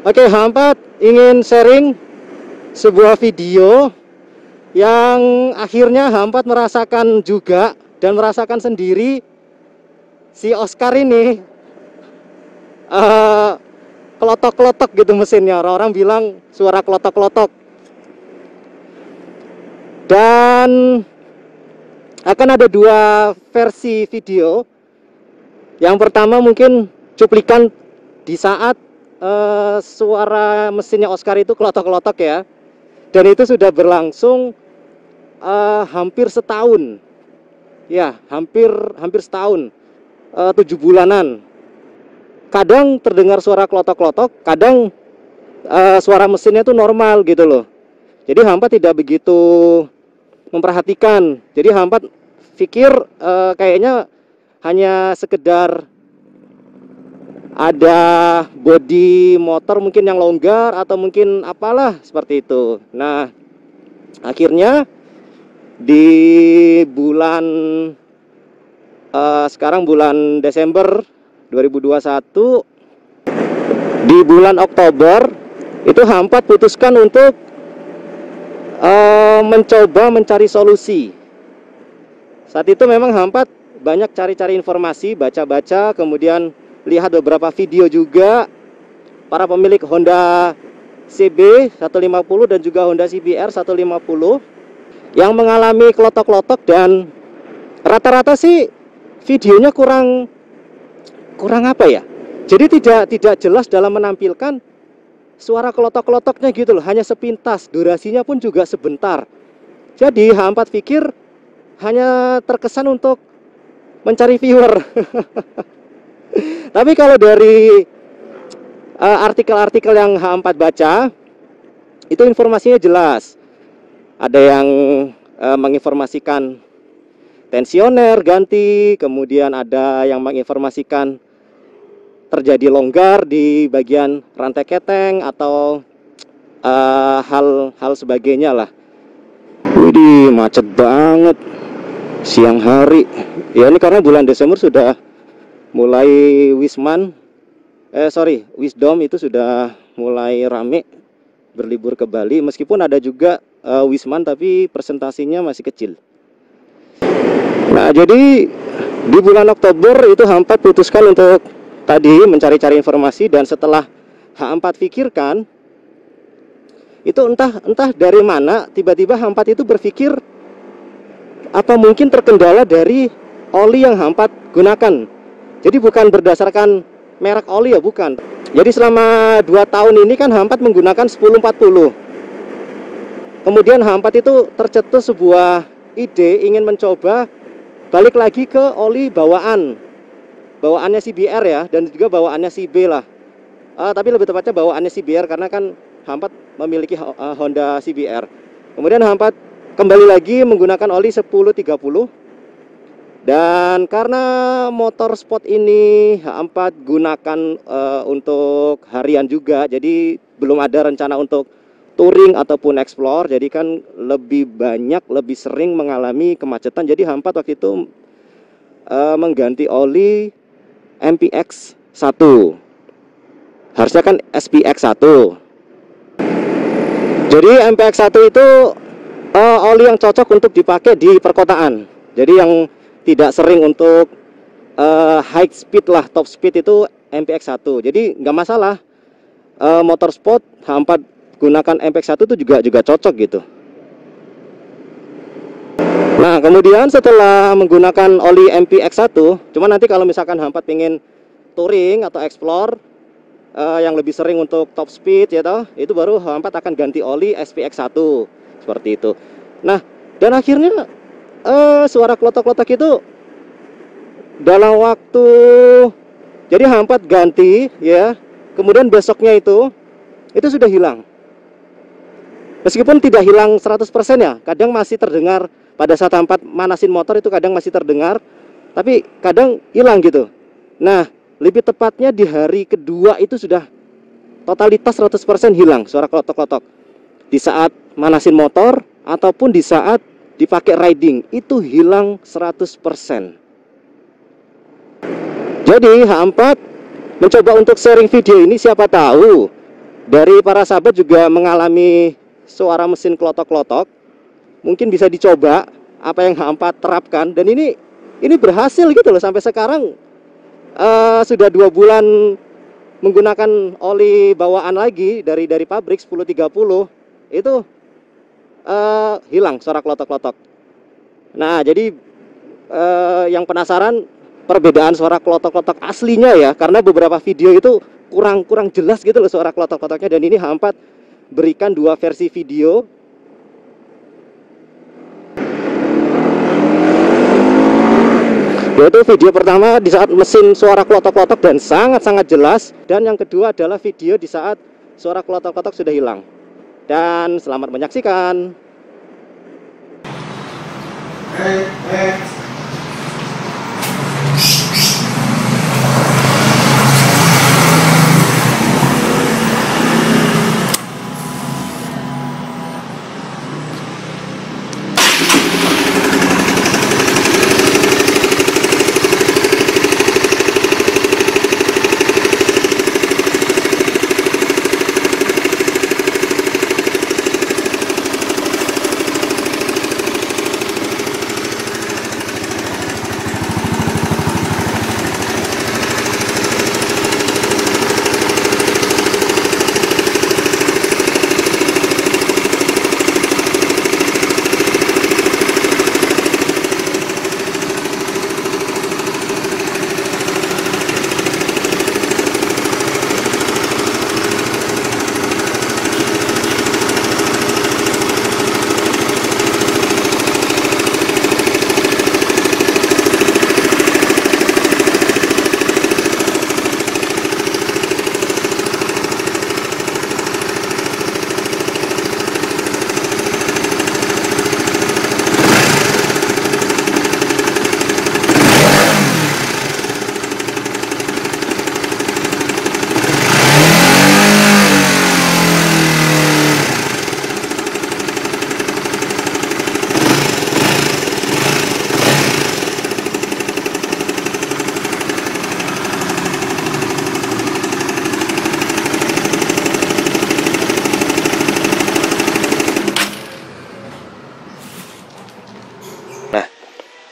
Oke, H4 ingin sharing sebuah video yang akhirnya H4 merasakan juga dan merasakan sendiri si Oscar ini kelotok-kelotok gitu mesinnya. Orang-orang bilang suara kelotok-kelotok. Dan akan ada dua versi video. Yang pertama mungkin cuplikan di saat suara mesinnya Oscar itu kelotok-kelotok ya. Dan itu sudah berlangsung hampir setahun. Ya, hampir setahun. 7 bulanan. Kadang terdengar suara kelotok-kelotok, kadang suara mesinnya itu normal gitu loh. Jadi hampa tidak begitu memperhatikan. Jadi hampa pikir kayaknya hanya sekedar ada bodi motor mungkin yang longgar atau mungkin apalah seperti itu. Nah, akhirnya di bulan sekarang bulan Desember 2021, di bulan Oktober itu H4 putuskan untuk mencoba mencari solusi. Saat itu memang H4 banyak cari-cari informasi, baca-baca, kemudian lihat beberapa video juga para pemilik Honda CB 150 dan juga Honda CBR 150 yang mengalami kelotok-kelotok, dan rata-rata sih videonya kurang apa ya? Jadi tidak jelas dalam menampilkan suara kelotok-kelotoknya gitu loh, hanya sepintas, durasinya pun juga sebentar. Jadi H4 pikir hanya terkesan untuk mencari viewer. Tapi kalau dari artikel-artikel yang H4 baca, itu informasinya jelas. Ada yang menginformasikan tensioner ganti, kemudian ada yang menginformasikan terjadi longgar di bagian rantai keteng atau hal sebagainya lah. Widih, macet banget siang hari. Ya ini karena bulan Desember sudah mulai Wisdom itu sudah mulai rame berlibur ke Bali. Meskipun ada juga Wisman, tapi presentasinya masih kecil. Nah, jadi di bulan Oktober itu H4 putuskan untuk tadi mencari-cari informasi, dan setelah H4 pikirkan, itu entah dari mana tiba-tiba H4 itu berpikir apa mungkin terkendala dari oli yang H4 gunakan. Jadi bukan berdasarkan merek oli ya, bukan. Jadi selama 2 tahun ini kan H4 menggunakan 1040. Kemudian H4 itu tercetus sebuah ide ingin mencoba balik lagi ke oli bawaannya CBR ya, dan juga bawaannya CB lah. Tapi lebih tepatnya bawaannya CBR karena kan H4 memiliki Honda CBR. Kemudian H4 kembali lagi menggunakan oli 1030. Dan karena motor sport ini H4 gunakan untuk harian juga, jadi belum ada rencana untuk touring ataupun explore. Jadi kan lebih sering mengalami kemacetan. Jadi H4 waktu itu mengganti oli MPX 1. Harusnya kan SPX 1. Jadi MPX 1 itu oli yang cocok untuk dipakai di perkotaan. Jadi yang tidak sering untuk high speed lah, top speed itu MPX 1. Jadi nggak masalah, motor sport H4 gunakan MPX 1 itu juga cocok gitu. Nah, kemudian setelah menggunakan oli MPX 1, cuma nanti kalau misalkan H4 pengen touring atau explore yang lebih sering untuk top speed ya toh, itu baru H4 akan ganti oli SPX 1 seperti itu. Nah, dan akhirnya suara kelotok-kelotok itu dalam waktu, jadi H4 ganti ya, kemudian besoknya itu sudah hilang. Meskipun tidak hilang 100% ya, kadang masih terdengar pada saat H4 manasin motor, itu kadang masih terdengar, tapi kadang hilang gitu. Nah, lebih tepatnya di hari kedua itu sudah totalitas 100% hilang suara kelotok-kelotok. Di saat manasin motor ataupun di saat dipakai riding itu hilang 100%. Jadi H4 mencoba untuk sharing video ini, siapa tahu dari para sahabat juga mengalami suara mesin klotok-klotok. Mungkin bisa dicoba apa yang H4 terapkan, dan ini berhasil gitu loh. Sampai sekarang sudah 2 bulan menggunakan oli bawaan lagi dari pabrik 1030, itu hilang suara klotok-klotok. Nah, jadi yang penasaran perbedaan suara klotok-klotok aslinya ya, karena beberapa video itu kurang jelas gitu loh suara klotok-klotoknya, dan ini H4 berikan 2 versi video. Yaitu video pertama di saat mesin suara klotok-klotok dan sangat-sangat jelas, dan yang kedua adalah video di saat suara klotok-klotok sudah hilang. Dan selamat menyaksikan.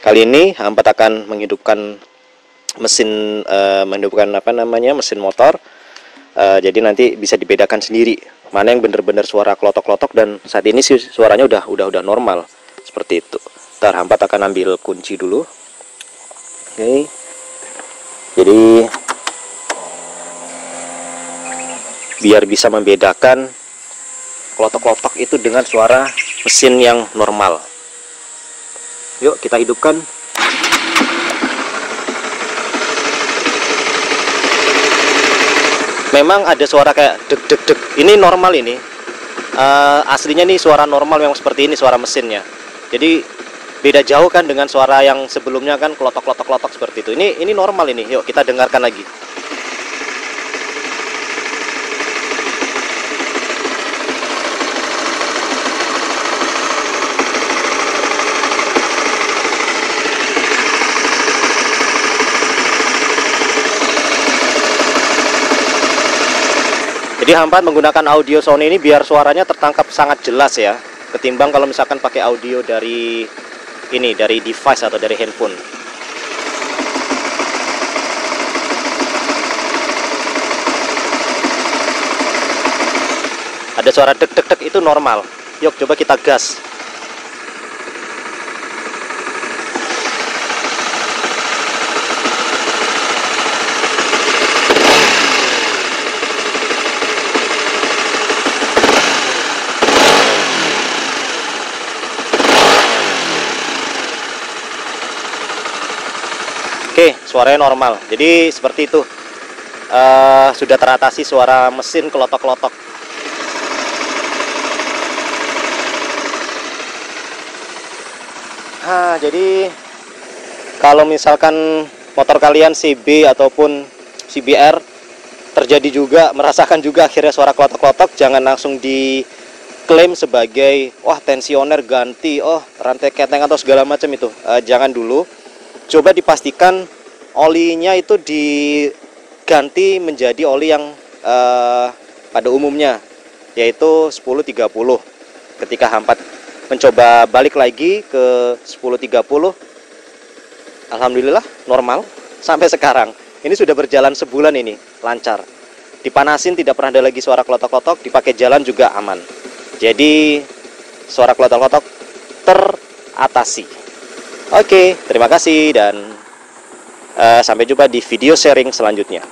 Kali ini H4 akan menghidupkan mesin mesin motor. Jadi nanti bisa dibedakan sendiri mana yang benar-benar suara klotok-klotok, dan saat ini sih suaranya udah normal seperti itu. Ntar H4 akan ambil kunci dulu. Oke. Jadi biar bisa membedakan klotok-klotok itu dengan suara mesin yang normal. Yuk kita hidupkan. Memang ada suara kayak deg-deg-deg. Ini normal ini. Aslinya nih suara normal memang seperti ini suara mesinnya. Jadi beda jauh kan dengan suara yang sebelumnya kan klotok-klotok-klotok seperti itu. Ini normal ini. Yuk kita dengarkan lagi. Jadi H4 menggunakan audio Sony ini biar suaranya tertangkap sangat jelas ya, ketimbang kalau misalkan pakai audio dari device atau dari handphone. Ada suara deg-deg-deg itu normal. Yuk coba kita gas. Oke, suaranya normal. Jadi seperti itu. Sudah teratasi suara mesin kelotok-kelotok. Jadi kalau misalkan motor kalian CB ataupun CBR terjadi juga, merasakan juga akhirnya suara kelotok-kelotok, jangan langsung diklaim sebagai wah tensioner ganti, oh rantai keteng atau segala macam itu. Jangan dulu. Coba dipastikan olinya itu diganti menjadi oli yang pada umumnya, yaitu 10.30. Ketika H4 mencoba balik lagi ke 10.30, alhamdulillah normal sampai sekarang. Ini sudah berjalan sebulan ini, lancar. Dipanasin tidak pernah ada lagi suara klotok-klotok, dipakai jalan juga aman. Jadi suara klotok-klotok teratasi. Oke, terima kasih dan sampai jumpa di video sharing selanjutnya.